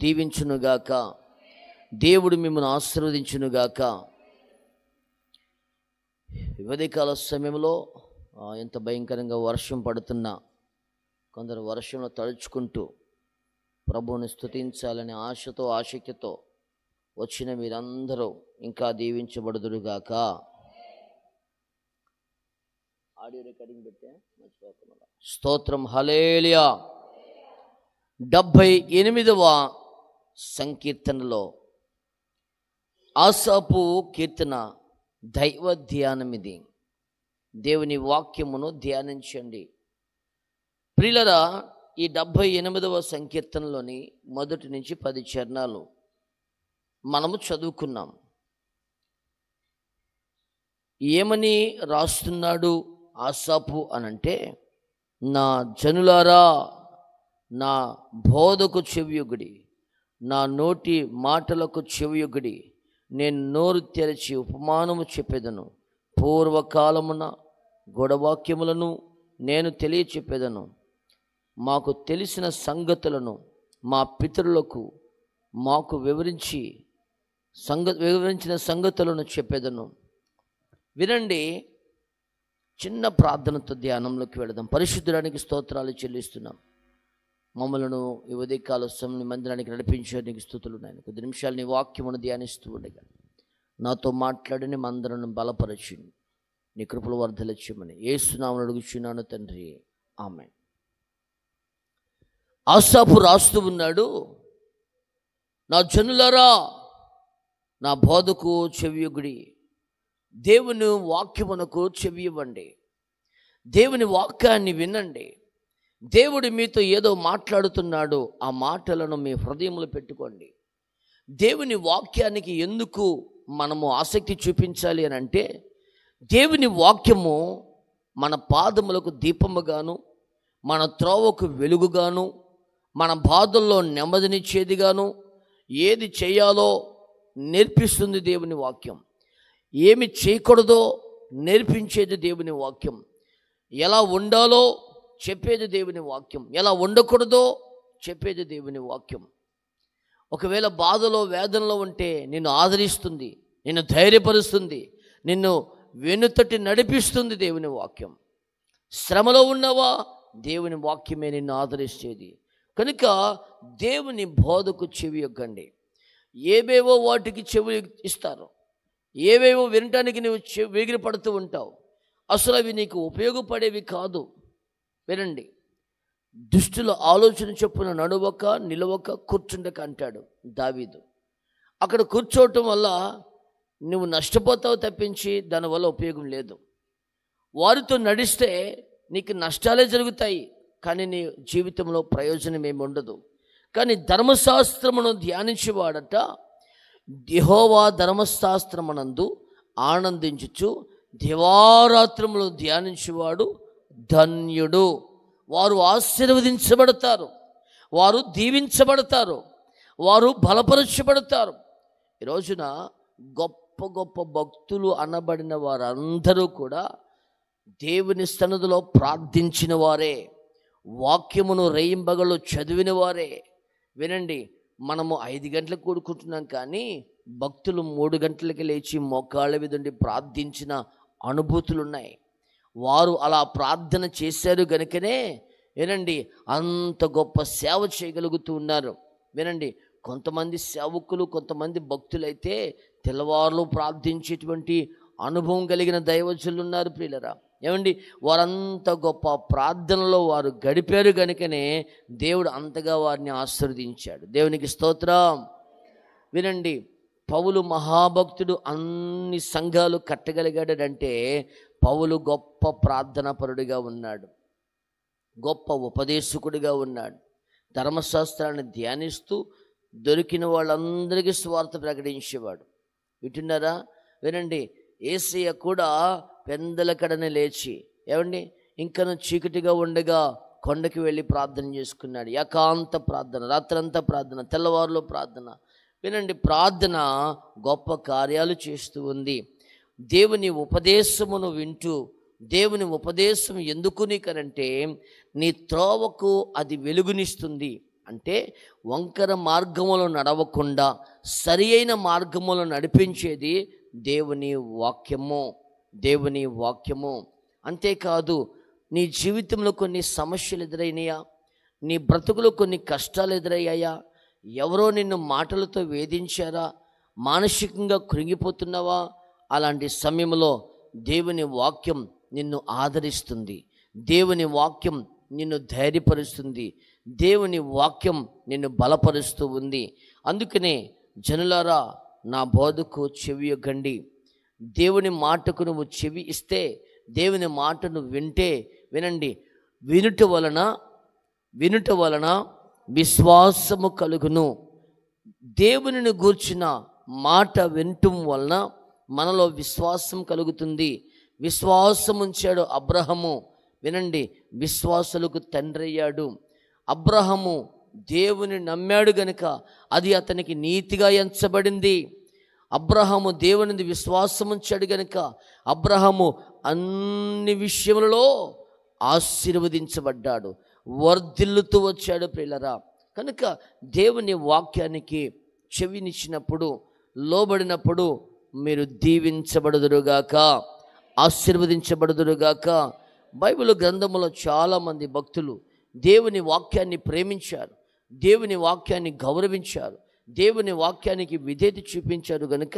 దీవించునుగాక. దేవుడు మిమ్మల్ని ఆశీర్వదించునుగాక. ఉదయకాల సమయంలో ఎంత భయంకరంగా వర్షం పడుతున్నా కొందరు వర్షంలో తడుచుకుంటూ ప్రభువుని స్తుతించాలని ఆశతో ఆసక్తితో వచ్చిన మీరందరూ ఇంకా దీవించబడుదురుగాక. ఆడియో రికార్డింగ్ పెట్టే మర్చిపోకుండా స్తోత్రం. హల్లెలూయా. 78వ సంకీర్తనలో ఆసాపు కీర్తన దైవ ధ్యానం. ఇది దేవుని వాక్యమును ధ్యానించండి ప్రియులారా. ఈ 78వ సంకీర్తనలోని మొదటి నుంచి 10 చరణాలు మనము చదువుకున్నాం. ఏమని రాస్తున్నాడు ఆసాపు అనంటే, నా జనులారా నా బోధకు చెవియొగ్గుడి, నా నోటి మాటలకు చెవియొగ్గుడి. నేను నోరు తెరచి ఉపమానము చెప్పేదను, పూర్వకాలమున గొడవాక్యములను నేను తెలియచెప్పేదను. మాకు తెలిసిన సంగతులను మా పితరులకు మాకు వివరించిన సంగతులను చెప్పేదను. వినండి. చిన్న ప్రార్థనతో ధ్యానంలోకి వెళదాం. పరిశుద్ధుడానికి స్తోత్రాలు చెల్లిస్తున్నాం. మమ్మలను ఈ ఉదయకాల సమయం మందిరానికి నడిపించడానికి స్తుతులు నాయన. కొద్ది నిమిషాలు నీ వాక్యమును ధ్యానిస్తూ ఉండగా నాతో మాట్లాడని మందరను బలపరచండి. నీ కృపలు వర్ధలిచ్చమని యేసు నామమున అడుగుచున్నాను తండ్రి, ఆమేన్. ఆసాపు రాస్తూ ఉన్నాడు, నా జనులారా నా బోధకు చెవియొగ్గుడి. దేవుని వాక్యమునకు చెవియవ్వండి. దేవుని వాక్యాన్ని వినండి. దేవుడు మీతో ఏదో మాట్లాడుతున్నాడు. ఆ మాటలను మీ హృదయంలో పెట్టుకోండి. దేవుని వాక్యానికి ఎందుకు మనము ఆసక్తి చూపించాలి అని అంటే, దేవుని వాక్యము మన పాదములకు దీపముగాను, మన త్రోవకు వెలుగుగాను, మన బాధల్లో నెమ్మదినిచ్చేదిగాను, ఏది చేయాలో నేర్పిస్తుంది దేవుని వాక్యం. ఏమి చేయకూడదో నేర్పించేది దేవుని వాక్యం. ఎలా ఉండాలో చెప్పేది దేవుని వాక్యం. ఎలా ఉండకూడదో చెప్పేది దేవుని వాక్యం. ఒకవేళ బాధలో వేదనలో ఉంటే నిన్ను ఆదరిస్తుంది, నిన్ను ధైర్యపరుస్తుంది, నిన్ను వెనుతటి నడిపిస్తుంది దేవుని వాక్యం. శ్రమలో ఉన్నవా, దేవుని వాక్యమే నిన్ను ఆదరిస్తేది. కనుక దేవుని బోధకు చెవియొగ్గండి. ఏవేవో వాటికి చెవి ఇస్తారు, ఏవేవో వినటానికి నువ్వు వేగిరి పడుతూ ఉంటావు. అసలు అవి నీకు ఉపయోగపడేవి కాదు. వినండి. దుష్టుల ఆలోచన చొప్పున నడువక నిలవక కూర్చుండక అంటాడు దావీదు. అక్కడ కూర్చోవటం వల్ల నువ్వు నష్టపోతావు తప్పించి దానివల్ల ఉపయోగం లేదు. వారితో నడిస్తే నీకు నష్టాలే జరుగుతాయి, కానీ నీ జీవితంలో ప్రయోజనం ఏమి ఉండదు. కానీ ధర్మశాస్త్రమును ధ్యానించేవాడట యెహోవా ధర్మశాస్త్రమునందు ఆనందించుచు దివారాత్రములు ధ్యానించేవాడు ధన్యుడు. వారు ఆశీర్వదించబడతారు, వారు దీవించబడతారు, వారు బలపరచబడతారు. ఈ రోజున గొప్ప గొప్ప భక్తులు అనబడిన వారందరూ కూడా దేవుని సన్నిధిలో ప్రార్థించిన వారే, వాక్యమును రేయింబగళ్ళు చదివిన వారే. వినండి, మనము 5 గంటలకు కూడుకుంటున్నాం, కానీ భక్తులు 3 గంటలకి లేచి మోకాళ్ళ మీద ఉండి ప్రార్థించిన అనుభూతులు ఉన్నాయి. వారు అలా ప్రార్థన చేశారు గనుకనే వినండి అంత గొప్ప సేవ చేయగలుగుతూ ఉన్నారు. వినండి, కొంతమంది సేవకులు, కొంతమంది భక్తులైతే తెల్లవారులు ప్రార్థించేటువంటి అనుభవం కలిగిన దైవజనులు ఉన్నారు ప్రియులరా. ఏమండి, వారంత గొప్ప ప్రార్థనలో వారు గడిపారు కనుకనే దేవుడు అంతగా వారిని ఆశీర్వదించాడు. దేవునికి స్తోత్రం. వినండి, పౌలు మహాభక్తుడు అన్ని సంఘాలు కట్టగలిగాడంటే పౌలు గొప్ప ప్రార్థనాపరుడిగా ఉన్నాడు, గొప్ప ఉపదేశకుడిగా ఉన్నాడు. ధర్మశాస్త్రాన్ని ధ్యానిస్తూ దొరికిన వాళ్ళందరికీ స్వార్థ ప్రకటించేవాడు. వింటున్నారా? వినండి, యేసయ్య కూడా పెందల కడనే లేచి ఏమండి ఇంకను చీకటిగా ఉండగా కొండకి వెళ్ళి ప్రార్థన చేసుకున్నాడు. ఏకాంత ప్రార్థన, రాత్రంతా ప్రార్థన, తెల్లవారులో ప్రార్థన. వినండి, ప్రార్థన గొప్ప కార్యాలు చేస్తూ ఉంది. దేవుని ఉపదేశమును వింటూ, దేవుని ఉపదేశం ఎందుకు నీకనంటే నీ త్రోవకు అది వెలుగునిస్తుంది, అంటే వంకర మార్గములో నడవకుండా సరి అయిన మార్గములో నడిపించేది దేవుని వాక్యము. దేవుని వాక్యము. అంతేకాదు, నీ జీవితంలో కొన్ని సమస్యలు ఎదురైనాయా, నీ బ్రతుకులో కొన్ని కష్టాలు ఎదురయ్యాయా, ఎవరో నిన్ను మాటలతో వేధించారా, మానసికంగా కృంగిపోతున్నావా, అలాంటి సమయంలో దేవుని వాక్యం నిన్ను ఆదరిస్తుంది. దేవుని వాక్యం నిన్ను ధైర్యపరుస్తుంది. దేవుని వాక్యం నిన్ను బలపరుస్తూ ఉంది. అందుకనే జనులారా, నా బోధకు చెవియొగ్గండి. దేవుని మాటకు నువ్వు చెవి ఇస్తే, దేవుని మాటను వింటే, వినండి, వినుట వలన విశ్వాసము కలుగును. దేవునిని గూర్చిన మాట వినటం వలన మనలో విశ్వాసం కలుగుతుంది. విశ్వాసం ఉంచాడు అబ్రహాము. వినండి, విశ్వాసులకు తండ్రి అయ్యాడు. అబ్రహాము దేవుని నమ్మాడు గనుక అది అతనికి నీతిగా ఎంచబడింది. అబ్రహాము దేవుని విశ్వాసం ఉంచాడు గనుక అబ్రహాము అన్ని విషయములలో ఆశీర్వదించబడ్డాడు, వర్ధిల్లుతూ వచ్చాడు ప్రియులరా. కనుక దేవుని వాక్యానికి చెవినిచ్చినప్పుడు, లోబడినప్పుడు మీరు దీవించబడుదురుగాక, ఆశీర్వదించబడుదురుగాక. బైబిల్ గ్రంథంలో చాలామంది భక్తులు దేవుని వాక్యాన్ని ప్రేమించారు, దేవుని వాక్యాన్ని గౌరవించారు, దేవుని వాక్యానికి విధేయత చూపించారు కనుక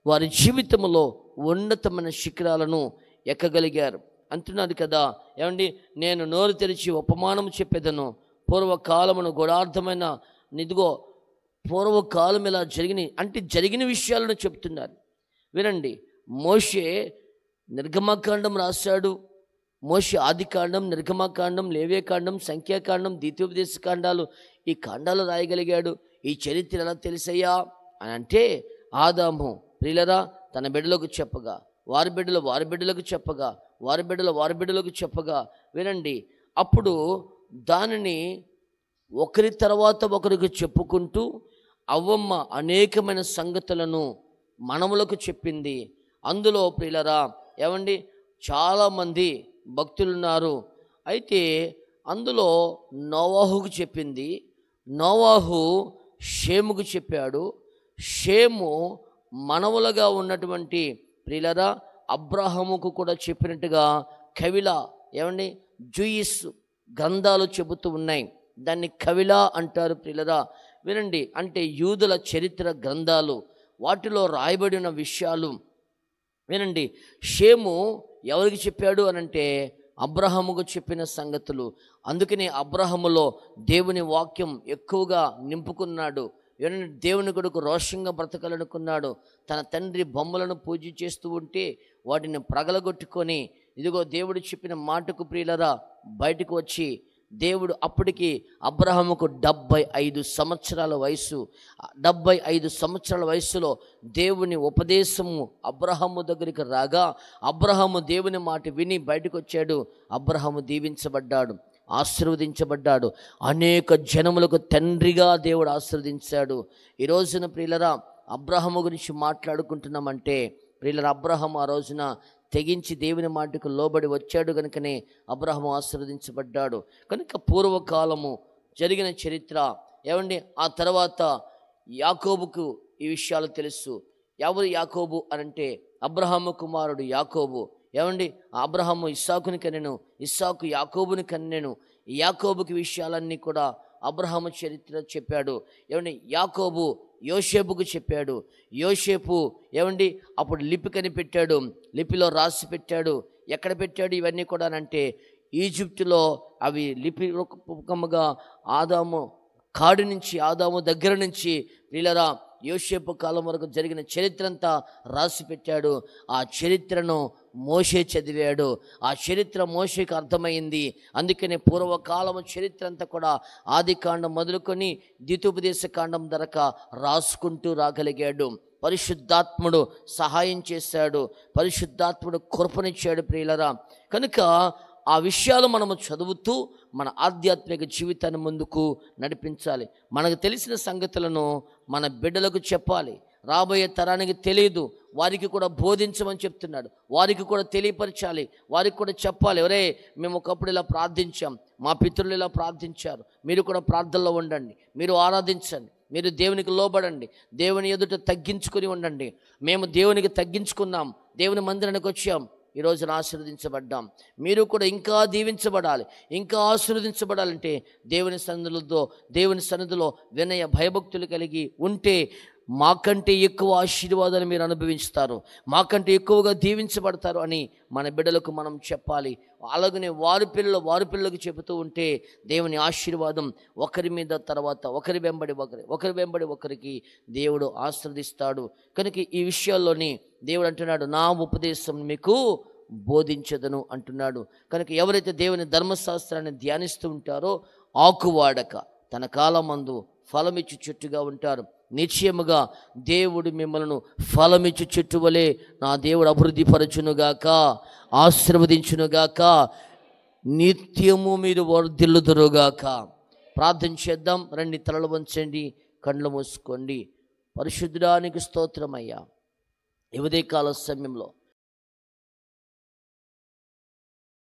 వారి జీవితంలో ఉన్నతమైన శిఖరాలను ఎక్కగలిగారు. అంటున్నారు కదా, ఏమండి, నేను నోరు తెరిచి ఉపమానం చెప్పేదను, పూర్వకాలమును గూఢార్థమైన నిదిగో పూర్వకాలం ఇలా జరిగిన విషయాలను చెప్తున్నారు. వినండి, మోషే నిర్గమకాండం రాశాడు. మోషే ఆదికాండం, నిర్గమకాండం, లేవ్యకాండం, సంఖ్యాకాండం, ద్వితీయోపదేశ కాండాలు, ఈ కాండాలు రాయగలిగాడు. ఈ చరిత్ర ఎలా తెలుసయ్యా అని అంటే, ఆదాము ప్రియులరా తన బిడ్డలకు చెప్పగా, వారి బిడ్డలు వారి బిడ్డలకు చెప్పగా, వారి బిడ్డలు వారి బిడ్డలకు చెప్పగా, వినండి, అప్పుడు దానిని ఒకరి తర్వాత ఒకరికి చెప్పుకుంటూ అవ్వమ్మ అనేకమైన సంగతులను మనములకు చెప్పింది. అందులో ప్రియులరా ఏమండి, చాలామంది భక్తులున్నారు. అయితే అందులో నోవాహుకు చెప్పింది, నోవాహు షేముకు చెప్పాడు, షేము మనవులుగా ఉన్నటువంటి ప్రియులరా అబ్రహాముకు కూడా చెప్పినట్టుగా కవిల ఏమండి జూయిస్ గ్రంథాలు చెబుతూ ఉన్నాయి. దాన్ని కవిల అంటారు ప్రియులరా. వినండి, అంటే యూదుల చరిత్ర గ్రంథాలు, వాటిలో రాయబడిన విషయాలు. వినండి, షేము ఎవరికి చెప్పాడు అనంటే అబ్రహాముకు చెప్పిన సంగతులు. అందుకనే అబ్రహాములో దేవుని వాక్యం ఎక్కువగా నింపుకున్నాడు. దేవుని కొడుకు రోషంగా బ్రతకాలనుకున్నాడు. తన తండ్రి బొమ్మలను పూజ చేస్తూ ఉంటే వాటిని ప్రగలగొట్టుకొని, ఇదిగో దేవుడు చెప్పిన మాటకు ప్రియులరా బయటకు వచ్చి, దేవుడు అప్పటికి అబ్రహాముకు 75 సంవత్సరాల వయసు. 75 సంవత్సరాల వయసులో దేవుని ఉపదేశము అబ్రహాము దగ్గరికి రాగా, అబ్రహాము దేవుని మాట విని బయటకు వచ్చాడు. అబ్రహాము దీవించబడ్డాడు, ఆశీర్వదించబడ్డాడు. అనేక జనములకు తండ్రిగా దేవుడు ఆశీర్వదించాడు. ఈ రోజున ప్రియులరా అబ్రహాము గురించి మాట్లాడుకుంటున్నామంటే, ప్రియులరా అబ్రహాము ఆ రోజున తెగించి దేవుని మాటకు లోబడి వచ్చాడు కనుకనే అబ్రహాము ఆశీర్వదించబడ్డాడు. కనుక పూర్వకాలము జరిగిన చరిత్ర ఏమండి. ఆ తర్వాత యాకోబుకు ఈ విషయాలు తెలుసు. ఎవరు యాకోబు అనంటే అబ్రహాము కుమారుడు యాకోబు. ఏమండి, అబ్రహాము ఇస్సాకుని కన్నెను, ఇస్సాకు యాకోబుని కన్నెను. యాకోబుకి విషయాలన్నీ కూడా అబ్రహాము చరిత్ర చెప్పాడు. ఏమండి, యాకోబు యోసేపుకు చెప్పాడు. యోసేపు ఏమండి అప్పుడు లిపి కనిపెట్టాడు, లిపిలో రాసి పెట్టాడు. ఎక్కడ పెట్టాడు ఇవన్నీ కూడా అంటే ఈజిప్టులో. అవి లిపి రూపముగా ఆదాము కాడి నుంచి, ఆదాము దగ్గర నుంచి ప్రియులరా యోసేపు కాలం వరకు జరిగిన చరిత్ర అంతా రాసి పెట్టాడు. ఆ చరిత్రను మోషే చదివాడు. ఆ చరిత్ర మోషేకు అర్థమైంది. అందుకనే పూర్వకాలము చరిత్ర అంతా కూడా ఆదికాండం మొదలుకొని ద్వితీయోపదేశ కాండం దాకా రాసుకుంటూ రాగలిగాడు. పరిశుద్ధాత్ముడు సహాయం చేశాడు, పరిశుద్ధాత్ముడు కృపనిచ్చాడు ప్రియులరా. కనుక ఆ విషయాలు మనము చదువుతూ మన ఆధ్యాత్మిక జీవితాన్ని ముందుకు నడిపించాలి. మనకు తెలిసిన సంగతులను మన బిడ్డలకు చెప్పాలి. రాబోయే తరానికి తెలియదు, వారికి కూడా బోధించమని చెప్తున్నాడు. వారికి కూడా తెలియపరచాలి, వారికి కూడా చెప్పాలి, ఒరే మేము ఒకప్పుడు ఇలా ప్రార్థించాం, మా పితరులు ఇలా ప్రార్థించారు, మీరు కూడా ప్రార్థనలో ఉండండి, మీరు ఆరాధించండి, మీరు దేవునికి లోబడండి, దేవుని ఎదుట తగ్గించుకొని ఉండండి. మేము దేవునికి తగ్గించుకున్నాం, దేవుని మందిరానికి వచ్చాం, ఈ రోజున ఆశీర్వదించబడ్డాం. మీరు కూడా ఇంకా దీవించబడాలి, ఇంకా ఆశీర్వదించబడాలంటే దేవుని సన్నిధిలో వినయ భయభక్తులు కలిగి ఉంటే మాకంటే ఎక్కువ ఆశీర్వాదాలు మీరు అనుభవిస్తారు, మాకంటే ఎక్కువగా దీవించబడతారు అని మన బిడ్డలకు మనం చెప్పాలి. అలాగనే వారి పిల్లలకు చెబుతూ ఉంటే దేవుని ఆశీర్వాదం ఒకరి మీద తర్వాత ఒకరి వెంబడి ఒకరికి దేవుడు ఆశీర్వదిస్తాడు. కనుక ఈ విషయాల్లోని దేవుడు అంటున్నాడు, నా ఉపదేశం మీకు బోధించదను అంటున్నాడు. కనుక ఎవరైతే దేవుని ధర్మశాస్త్రాన్ని ధ్యానిస్తూ ఉంటారో ఆకువాడక తన కాలమందు ఫలమిచ్చు చెట్టుగా ఉంటారు. నిశ్చయముగా దేవుడు మిమ్మల్ని ఫలమిచ్చు చెట్టు వలె నా దేవుడు అభివృద్ధిపరచునుగాక, ఆశీర్వదించునుగాక, నిత్యము మీరు వర్ధిల్లుదురుగాక. ప్రార్థన చేద్దాం. రండి, తలలు వంచండి, కళ్ళు మూసుకోండి. పరిశుద్ధానికి స్తోత్రమయ్యా. ఈ ఉదయకాల సమయంలో